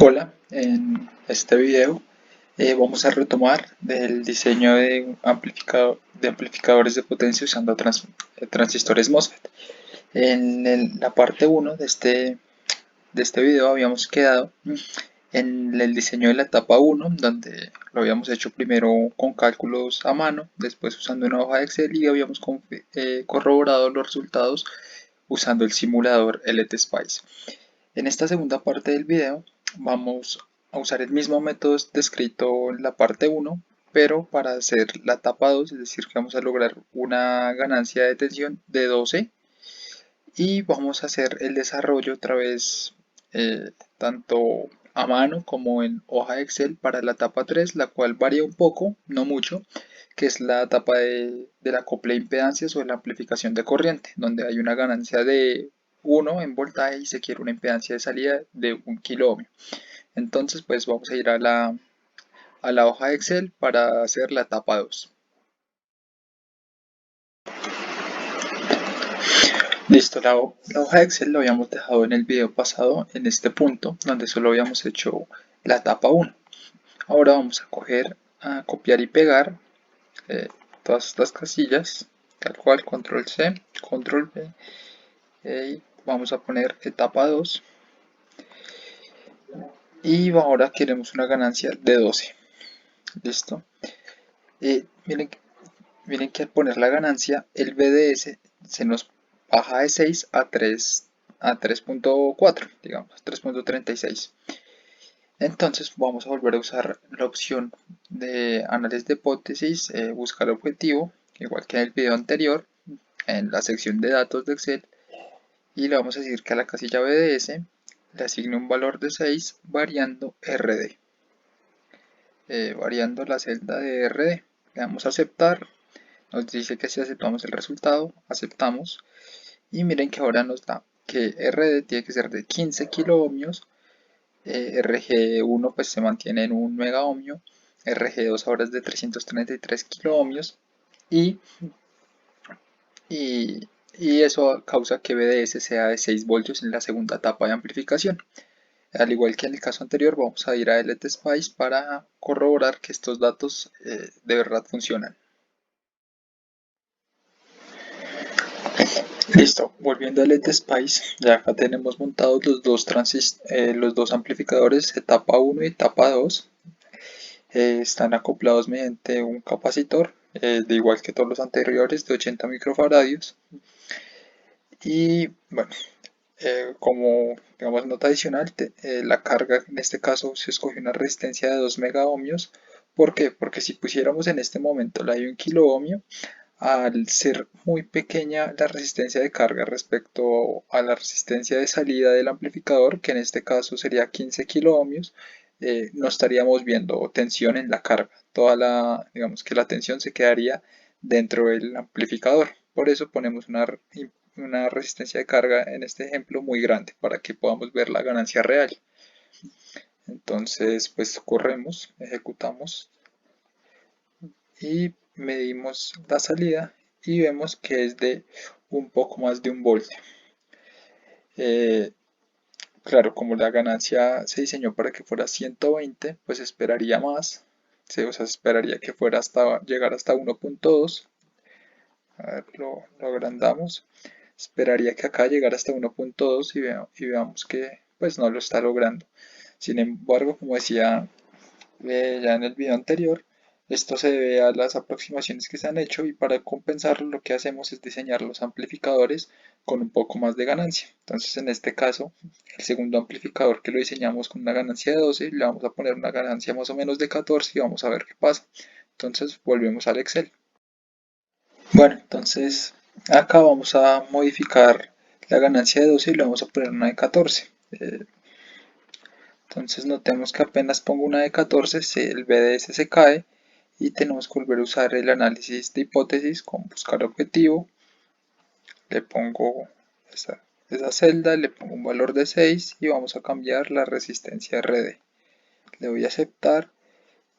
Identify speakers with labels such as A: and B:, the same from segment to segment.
A: Hola, en este video vamos a retomar del diseño de, de amplificadores de potencia usando transistores MOSFET. La parte uno de este video habíamos quedado en el diseño de la etapa uno, donde lo habíamos hecho primero con cálculos a mano, después usando una hoja de Excel y habíamos corroborado los resultados usando el simulador LTSpice. En esta segunda parte del video vamos a usar el mismo método descrito en la parte 1, pero para hacer la etapa 2, es decir, que vamos a lograr una ganancia de tensión de 12 y vamos a hacer el desarrollo otra vez tanto a mano como en hoja de Excel para la etapa 3, la cual varía un poco, no mucho, que es la etapa del acople de impedancias o de la amplificación de corriente, donde hay una ganancia de 1 en voltaje y se quiere una impedancia de salida de 1 kilo ohm. Entonces, pues vamos a ir a la hoja de Excel para hacer la etapa 2. Listo, la hoja de Excel lo habíamos dejado en el video pasado en este punto, donde solo habíamos hecho la etapa 1. Ahora vamos a copiar y pegar todas estas casillas, tal cual, control C, control V, y vamos a poner etapa 2 y ahora queremos una ganancia de 12. Listo. Miren, miren que al poner la ganancia el BDS se nos baja de 6 a 3 a 3.4, digamos 3.36. Entonces vamos a volver a usar la opción de análisis de hipótesis, buscar objetivo, igual que en el video anterior, en la sección de datos de Excel, y le vamos a decir que a la casilla BDS le asigne un valor de 6 variando RD, variando la celda de RD. Le damos a aceptar, nos dice que si aceptamos el resultado, aceptamos, y miren que ahora nos da que RD tiene que ser de 15 kiloohmios, RG1 pues se mantiene en 1 megaohmio, RG2 ahora es de 333 kiloohmios y, y, y eso causa que BDS sea de 6 voltios en la segunda etapa de amplificación. Al igual que en el caso anterior, vamos a ir a LTSpice para corroborar que estos datos de verdad funcionan. Listo, volviendo a LTSpice, ya acá tenemos montados los dos amplificadores etapa 1 y etapa 2. Están acoplados mediante un capacitor, de igual que todos los anteriores, de 80 microfaradios. Y bueno, como digamos nota adicional, la carga en este caso se escogió una resistencia de 2 megaohmios. ¿Por qué? Porque si pusiéramos en este momento la de 1 kiloohmio, al ser muy pequeña la resistencia de carga respecto a la resistencia de salida del amplificador, que en este caso sería 15 kiloohmios, no estaríamos viendo tensión en la carga. Digamos que la tensión se quedaría dentro del amplificador. Por eso ponemos una resistencia de carga en este ejemplo muy grande para que podamos ver la ganancia real. Entonces, pues corremos, ejecutamos y medimos la salida y vemos que es de un poco más de 1 voltio. Claro, como la ganancia se diseñó para que fuera 120, pues esperaría más. O sea, esperaría que fuera llegar hasta 1.2. A ver, lo agrandamos. Esperaría que acá llegara hasta 1.2 y veamos que pues no lo está logrando. Sin embargo, como decía ya en el video anterior, esto se debe a las aproximaciones que se han hecho y para compensarlo lo que hacemos es diseñar los amplificadores con un poco más de ganancia. Entonces en este caso, el segundo amplificador que lo diseñamos con una ganancia de 12, le vamos a poner una ganancia más o menos de 14 y vamos a ver qué pasa. Entonces volvemos al Excel. Bueno, entonces acá vamos a modificar la ganancia de 12 y le vamos a poner una de 14. Entonces notemos que apenas pongo una de 14, el BDS se cae y tenemos que volver a usar el análisis de hipótesis con buscar objetivo. Le pongo esa celda, le pongo un valor de 6 y vamos a cambiar la resistencia RD. Le doy a aceptar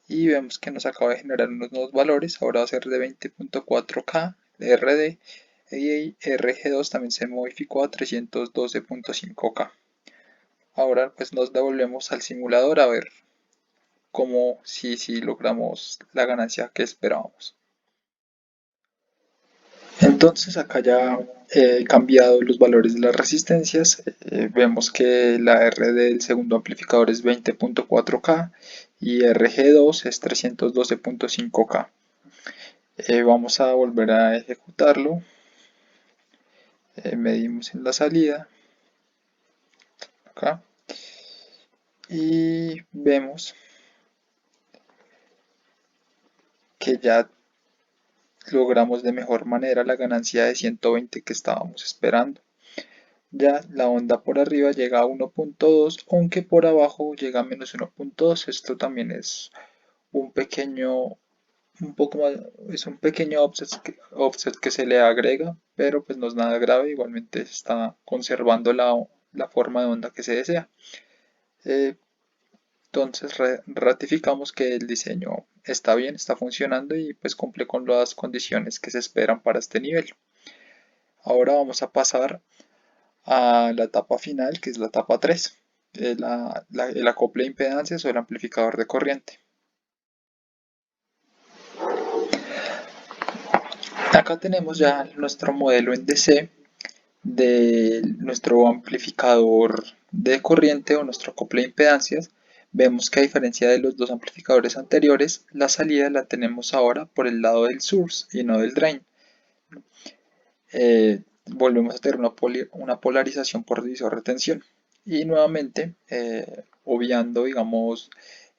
A: y vemos que nos acaba de generar unos nuevos valores. Ahora va a ser de 20.4K de RD y RG2 también se modificó a 312.5K. Ahora pues nos devolvemos al simulador a ver cómo si logramos la ganancia que esperábamos. Entonces acá ya he cambiado los valores de las resistencias. Vemos que la R del segundo amplificador es 20.4K y RG2 es 312.5K. Vamos a volver a ejecutarlo. Medimos en la salida acá y vemos que ya logramos de mejor manera la ganancia de 120 que estábamos esperando. Ya la onda por arriba llega a 1.2, aunque por abajo llega a menos 1.2. Esto también es un pequeño, un poco más, es un pequeño offset que se le agrega, pero pues no es nada grave. Igualmente se está conservando la forma de onda que se desea. Eh, entonces ratificamos que el diseño está bien, está funcionando y pues cumple con las condiciones que se esperan para este nivel. Ahora vamos a pasar a la etapa final, que es la etapa 3, el acople de impedancias o el amplificador de corriente. Acá tenemos ya nuestro modelo en DC de nuestro amplificador de corriente o nuestro acople de impedancias. Vemos que a diferencia de los dos amplificadores anteriores, la salida la tenemos ahora por el lado del source y no del drain. Volvemos a tener una polarización por divisor-retención. Y nuevamente, obviando, digamos,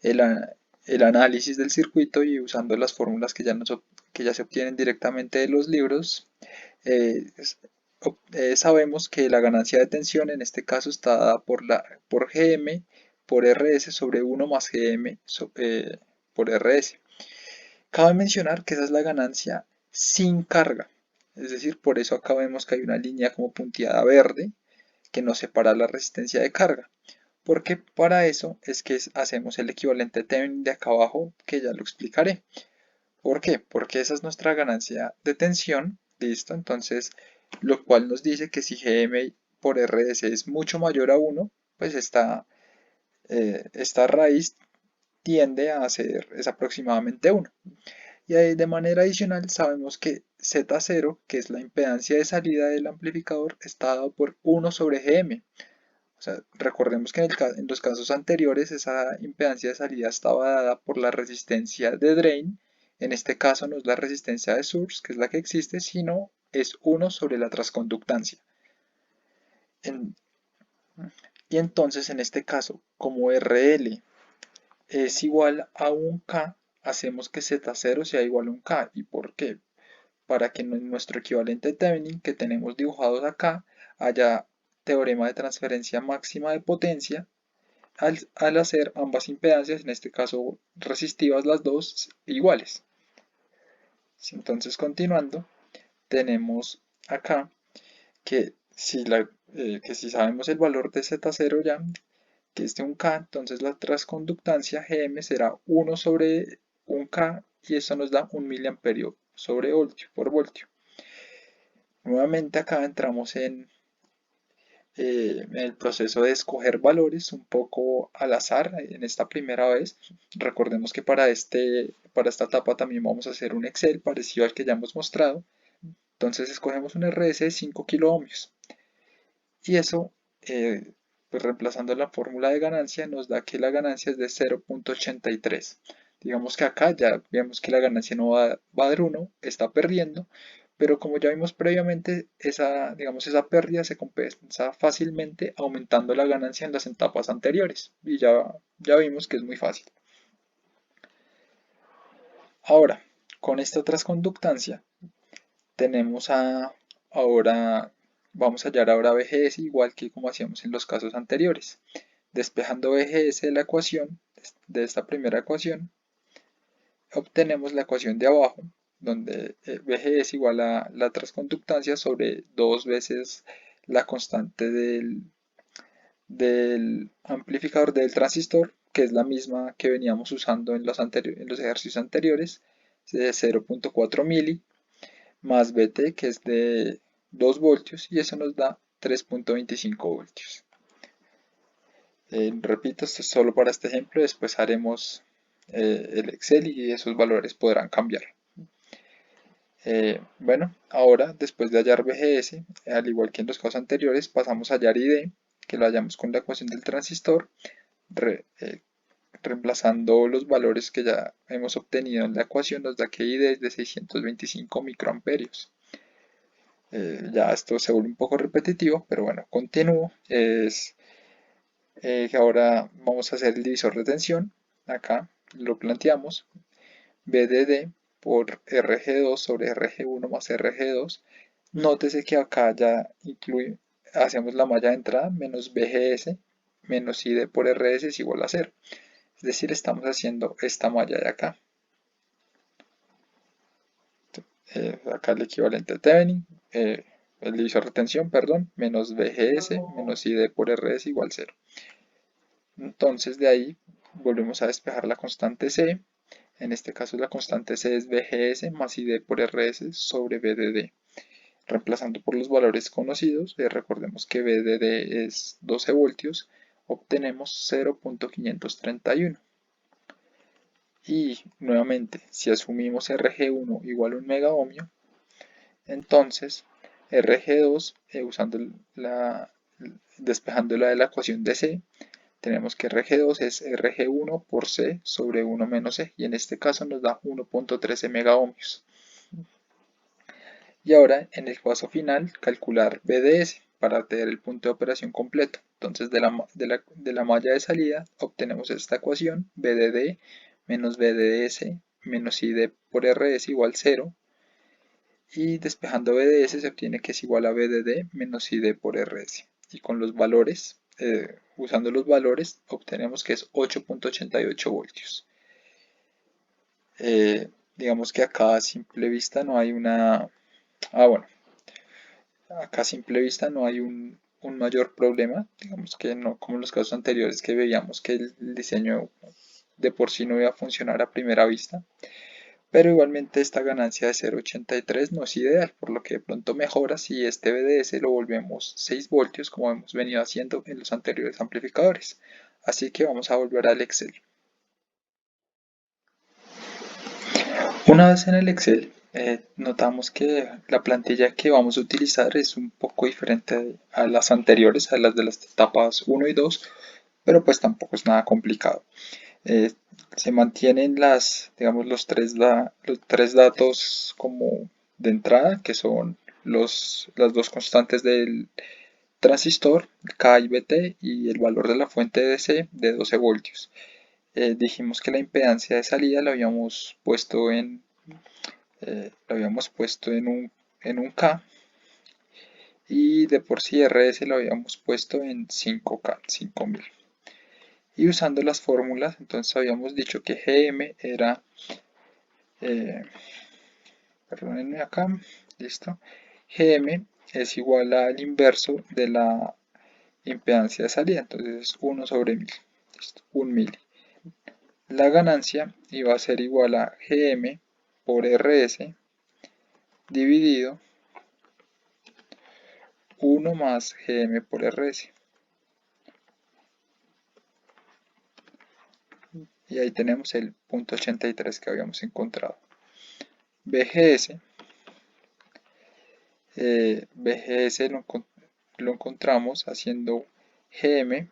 A: el, el análisis del circuito y usando las fórmulas que ya se obtienen directamente de los libros, eh, sabemos que la ganancia de tensión en este caso está dada por Gm por Rs sobre 1 más Gm por Rs. Cabe mencionar que esa es la ganancia sin carga. Es decir, por eso acá vemos que hay una línea como punteada verde que nos separa la resistencia de carga. Porque para eso es que hacemos el equivalente Thevenin de acá abajo, que ya lo explicaré. ¿Por qué? Porque esa es nuestra ganancia de tensión. Listo, entonces, lo cual nos dice que si Gm por Rs es mucho mayor a 1, pues esta raíz tiende a ser es aproximadamente 1. Y de manera adicional sabemos que Z0, que es la impedancia de salida del amplificador, está dado por 1 sobre Gm. O sea, recordemos que en los casos anteriores esa impedancia de salida estaba dada por la resistencia de drain. En este caso no es la resistencia de source, que es la que existe, sino es 1 sobre la transconductancia. En- y entonces en este caso, como RL es igual a un K, hacemos que Z0 sea igual a un K. ¿Y por qué? Para que en nuestro equivalente Thevenin que tenemos dibujados acá haya teorema de transferencia máxima de potencia al hacer ambas impedancias, en este caso resistivas las dos, iguales. Entonces continuando, tenemos acá que si sabemos el valor de Z0 ya, que es de un K, entonces la transconductancia Gm será 1 sobre un K y eso nos da 1 miliamperio sobre voltio por voltio. Nuevamente acá entramos en el proceso de escoger valores un poco al azar en esta primera vez. Recordemos que para esta etapa también vamos a hacer un Excel parecido al que ya hemos mostrado. Entonces escogemos un RS de 5 kiloohmios y eso, pues reemplazando la fórmula de ganancia, nos da que la ganancia es de 0.83. Digamos que acá ya vemos que la ganancia no va a dar 1, está perdiendo, pero como ya vimos previamente, digamos, esa pérdida se compensa fácilmente aumentando la ganancia en las etapas anteriores. Y ya vimos que es muy fácil. Ahora, con esta transconductancia, tenemos ahora, vamos a hallar ahora BGS igual que como hacíamos en los casos anteriores. Despejando BGS de la ecuación, de esta primera ecuación, obtenemos la ecuación de abajo, donde BG es igual a la transconductancia sobre 2 veces la constante del amplificador del transistor, que es la misma que veníamos usando en los ejercicios anteriores, de 0.4 mili, más BT, que es de 2 voltios, y eso nos da 3.25 voltios. Repito, esto es solo para este ejemplo, después haremos el Excel y esos valores podrán cambiar. Bueno, ahora después de hallar VGS, al igual que en los casos anteriores, pasamos a hallar ID, que lo hallamos con la ecuación del transistor, reemplazando los valores que ya hemos obtenido en la ecuación, nos da que ID es de 625 microamperios. Ya esto se vuelve un poco repetitivo, pero bueno, continúo. Es que ahora vamos a hacer el divisor de tensión. Acá lo planteamos. BDD por RG2 sobre RG1 más RG2. Nótese que acá ya hacemos la malla de entrada menos BGS menos ID por RS es igual a 0. Es decir, estamos haciendo esta malla de acá. Acá el equivalente a Thevenin, el divisor de tensión, perdón, menos BGS menos ID por RS igual 0. Entonces de ahí volvemos a despejar la constante C. En este caso la constante C es BGS más ID por RS sobre BDD. Reemplazando por los valores conocidos, recordemos que BDD es 12 voltios, obtenemos 0.531. Y nuevamente, si asumimos RG1 igual a 1 megaohmio, entonces RG2, despejándola de la ecuación de C, tenemos que RG2 es RG1 por C sobre 1 menos C, y en este caso nos da 1.13 megaohmios. Y ahora, en el paso final, calcular BDS para tener el punto de operación completo. Entonces, de la malla de salida obtenemos esta ecuación, BDD menos BDS menos ID por RS igual 0. Y despejando BDS se obtiene que es igual a BDD menos ID por RS. Y con los valores, usando los valores, obtenemos que es 8.88 voltios. Digamos que acá a simple vista no hay una... bueno, acá a simple vista no hay un mayor problema. Digamos que no como en los casos anteriores que veíamos que el diseño de por sí no iba a funcionar a primera vista. Pero igualmente esta ganancia de 0.83 no es ideal, por lo que de pronto mejora si este BDS lo volvemos 6 voltios como hemos venido haciendo en los anteriores amplificadores. Así que vamos a volver al Excel. Una vez en el Excel, notamos que la plantilla que vamos a utilizar es un poco diferente a las anteriores, a las de las etapas 1 y 2, pero pues tampoco es nada complicado. Eh, Se mantienen digamos, los tres datos como de entrada, que son las dos constantes del transistor, K y BT, y el valor de la fuente DC de 12 voltios. Dijimos que la impedancia de salida la habíamos puesto en un K, y de por sí RS lo habíamos puesto en 5K, 5000. Y usando las fórmulas, entonces habíamos dicho que GM era, perdónenme acá, listo, GM es igual al inverso de la impedancia de salida, entonces es 1 sobre 1000, listo, 1 mili. La ganancia iba a ser igual a GM por RS dividido 1 más GM por RS. Y ahí tenemos el punto 83 que habíamos encontrado. BGS, BGS lo encontramos haciendo GM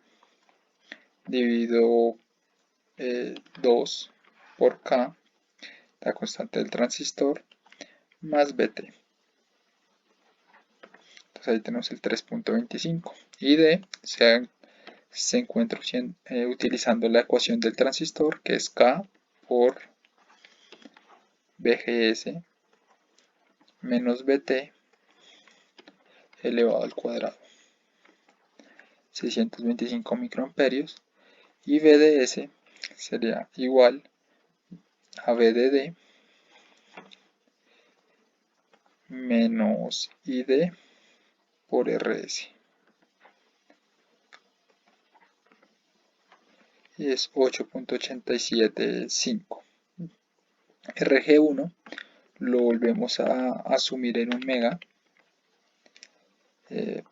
A: dividido 2 por K, la constante del transistor, más BT. Entonces ahí tenemos el 3.25. Y D se encuentra utilizando la ecuación del transistor, que es K por BGS menos BT elevado al cuadrado. 625 microamperios. Y BDS sería igual a BDD menos ID por RS. Y es 8.875. RG1 lo volvemos a asumir en un mega.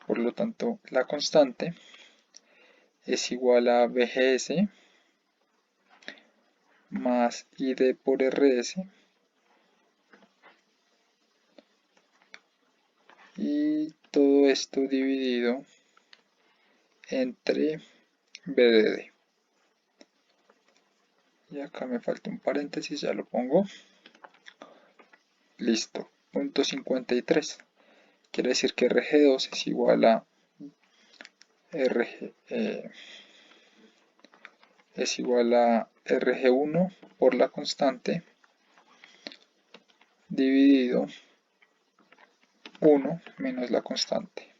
A: Por lo tanto, la constante es igual a VGS más ID por RS y todo esto dividido entre BDD. Y acá me falta un paréntesis, ya lo pongo. Listo, punto 53. Quiere decir que RG2 es igual a RG1 por la constante dividido 1 menos la constante.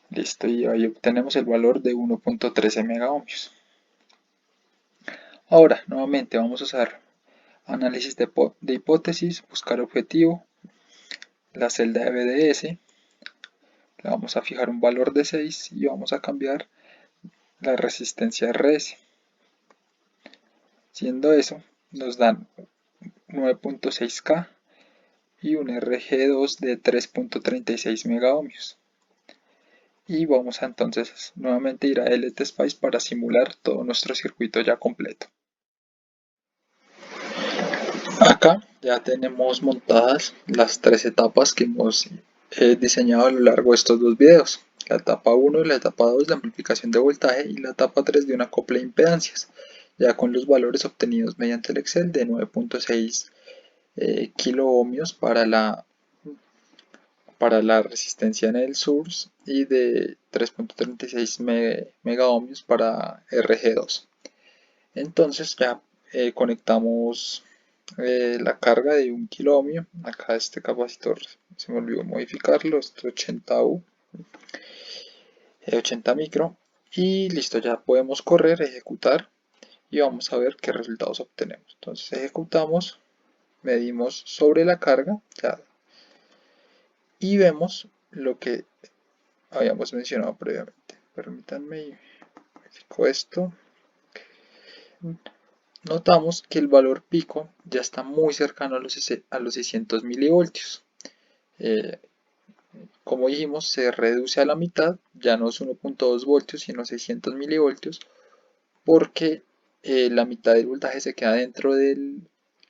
A: Listo, y ahí obtenemos el valor de 1.13 megaohmios. Ahora, nuevamente vamos a usar análisis de hipótesis, buscar objetivo, la celda de BDS, le vamos a fijar un valor de 6 y vamos a cambiar la resistencia RS. Siendo eso, nos dan 9.6K y un RG2 de 3.36 megaohmios. Y vamos a entonces nuevamente ir a LTSpice para simular todo nuestro circuito ya completo. Acá ya tenemos montadas las tres etapas que hemos diseñado a lo largo de estos dos videos. La etapa 1 y la etapa 2 de amplificación de voltaje y la etapa 3 de un acople de impedancias, ya con los valores obtenidos mediante el Excel de 9.6 kiloohmios para la resistencia en el source y de 3.36 megaohmios para RG2. Entonces ya conectamos la carga de 1 kiloohmio. Acá este capacitor se me olvidó modificarlo, este 80U, 80 micro. Y listo, ya podemos correr, ejecutar y vamos a ver qué resultados obtenemos. Entonces ejecutamos, medimos sobre la carga ya, y vemos lo que habíamos mencionado previamente. Permítanme, modifico esto. Notamos que el valor pico ya está muy cercano a los 600 milivoltios. Como dijimos, se reduce a la mitad, ya no es 1.2 voltios sino 600 milivoltios, porque la mitad del voltaje se queda dentro del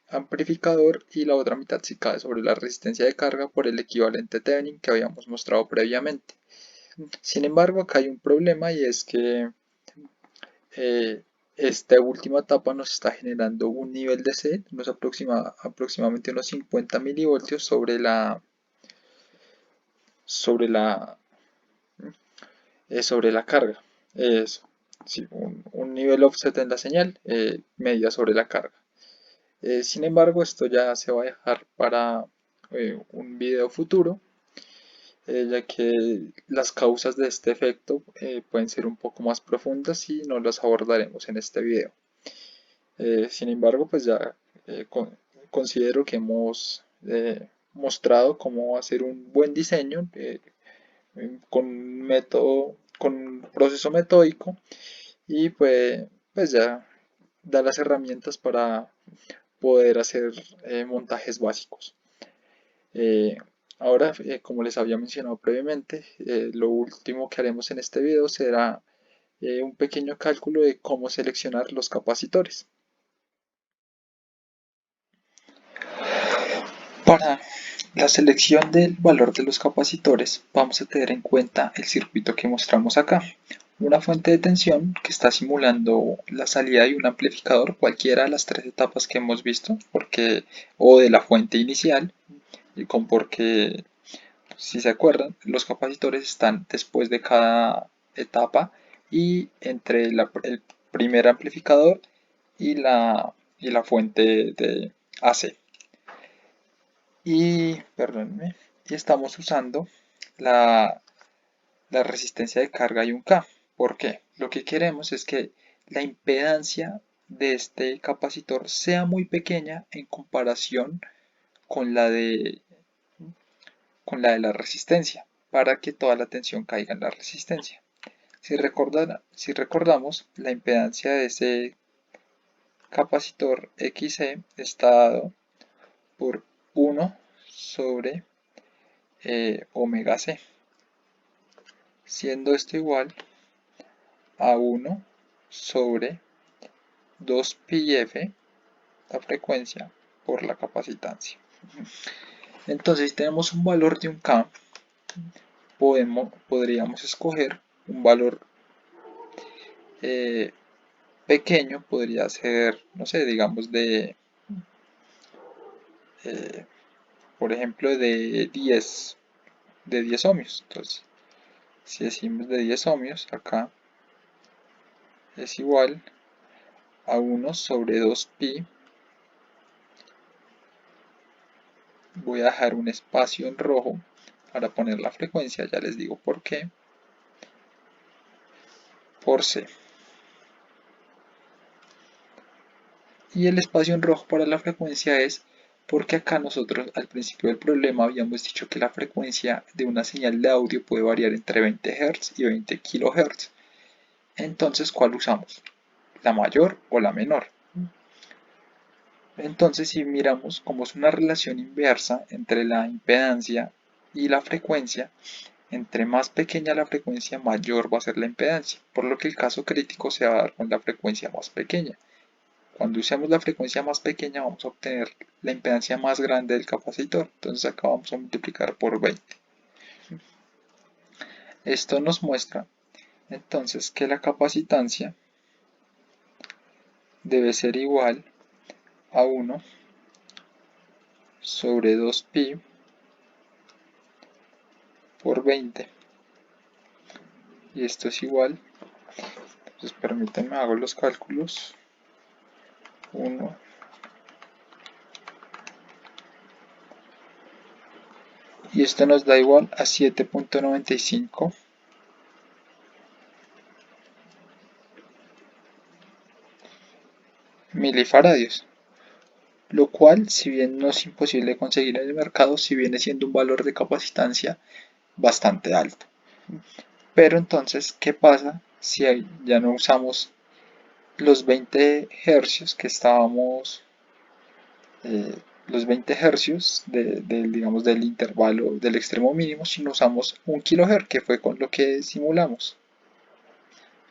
A: amplificador y la otra mitad se cae sobre la resistencia de carga por el equivalente Thevenin que habíamos mostrado previamente. Sin embargo, acá hay un problema y es que esta última etapa nos está generando un nivel de sed, aproximadamente unos 50 milivoltios sobre la carga. Es sí, un nivel offset en la señal media sobre la carga. Sin embargo, esto ya se va a dejar para un video futuro, ya que las causas de este efecto pueden ser un poco más profundas y no las abordaremos en este video. Sin embargo, pues ya considero que hemos mostrado cómo hacer un buen diseño con un proceso metódico y pues ya da las herramientas para poder hacer montajes básicos. Ahora, como les había mencionado previamente, lo último que haremos en este video será un pequeño cálculo de cómo seleccionar los capacitores. Para la selección del valor de los capacitores vamos a tener en cuenta el circuito que mostramos acá. Una fuente de tensión que está simulando la salida de un amplificador, cualquiera de las tres etapas que hemos visto, o de la fuente inicial, porque si se acuerdan, los capacitores están después de cada etapa y entre el primer amplificador y la fuente de AC. Perdónenme, y estamos usando la, la resistencia de carga y un K. ¿Por qué? Lo que queremos es que la impedancia de este capacitor sea muy pequeña en comparación con con la de la resistencia, para que toda la tensión caiga en la resistencia. Si recordamos, la impedancia de ese capacitor XC está dado por 1 sobre omega C. siendo esto igual a 1 sobre 2πf, la frecuencia, por la capacitancia. Entonces, si tenemos un valor de un K, podríamos escoger un valor pequeño, podría ser, no sé, digamos eh, por ejemplo, de 10 ohmios. Entonces, si decimos de 10 ohmios, acá es igual a 1 sobre 2pi. Voy a dejar un espacio en rojo para poner la frecuencia, ya les digo por qué, por C. Y el espacio en rojo para la frecuencia es porque acá nosotros al principio del problema habíamos dicho que la frecuencia de una señal de audio puede variar entre 20 Hz y 20 kHz. Entonces, ¿cuál usamos? ¿La mayor o la menor? Entonces, si miramos como es una relación inversa entre la impedancia y la frecuencia, entre más pequeña la frecuencia, mayor va a ser la impedancia, por lo que el caso crítico se va a dar con la frecuencia más pequeña. Cuando usemos la frecuencia más pequeña vamos a obtener la impedancia más grande del capacitor, entonces acá vamos a multiplicar por 20. Esto nos muestra entonces que la capacitancia debe ser igual a 1 sobre 2pi por 20. Y esto es igual, entonces permítanme hago los cálculos. 1 y esto nos da igual a 7.95 milifaradios, lo cual, si bien no es imposible conseguir en el mercado, si viene siendo un valor de capacitancia bastante alto. Pero entonces, ¿qué pasa si ya no usamos los 20 hercios que estábamos, los 20 hercios digamos, del intervalo del extremo mínimo, sino usamos 1 kHz, que fue con lo que simulamos?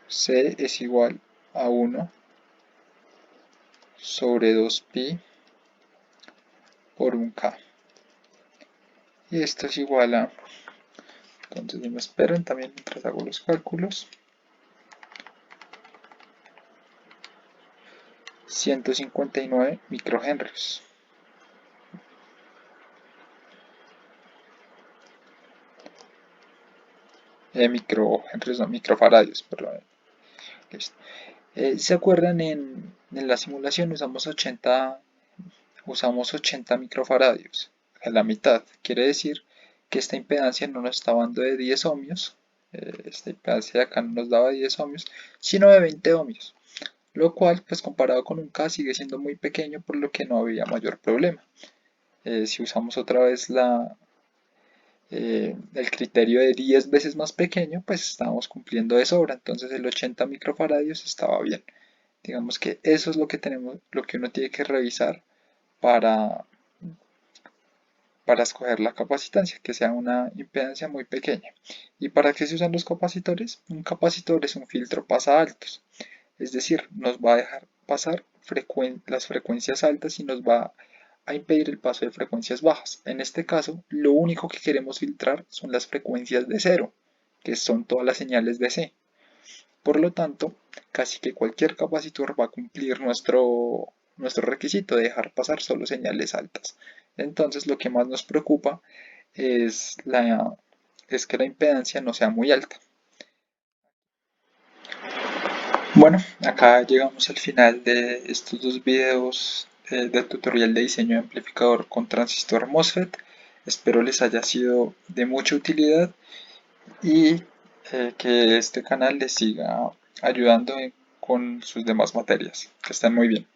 A: C es igual a 1 sobre 2pi por 1K. Y esto es igual a, entonces me esperen también mientras hago los cálculos, 159 microhenrios. Microhenrios, no, microfaradios, perdón. ¿Se acuerdan en la simulación usamos 80 microfaradios? A la mitad. Quiere decir que esta impedancia no nos está dando de 10 ohmios. Esta impedancia de acá no nos daba 10 ohmios, sino de 20 ohmios. Lo cual, pues comparado con un K, sigue siendo muy pequeño, por lo que no había mayor problema. Si usamos otra vez el criterio de 10 veces más pequeño, pues estábamos cumpliendo de sobra. Entonces el 80 microfaradios estaba bien. Digamos que eso es lo que tenemos, lo que uno tiene que revisar para, para escoger la capacitancia, que sea una impedancia muy pequeña. ¿Y para qué se usan los capacitores? Un capacitor es un filtro pasa altos, es decir, nos va a dejar pasar las frecuencias altas y nos va a impedir el paso de frecuencias bajas. En este caso, lo único que queremos filtrar son las frecuencias de cero, que son todas las señales de C. Por lo tanto, casi que cualquier capacitor va a cumplir nuestro requisito de dejar pasar solo señales altas. Entonces, lo que más nos preocupa es, es que la impedancia no sea muy alta. Bueno, acá llegamos al final de estos dos videos del tutorial de diseño de amplificador con transistor MOSFET. Espero les haya sido de mucha utilidad y que este canal les siga ayudando con sus demás materias. Que estén muy bien.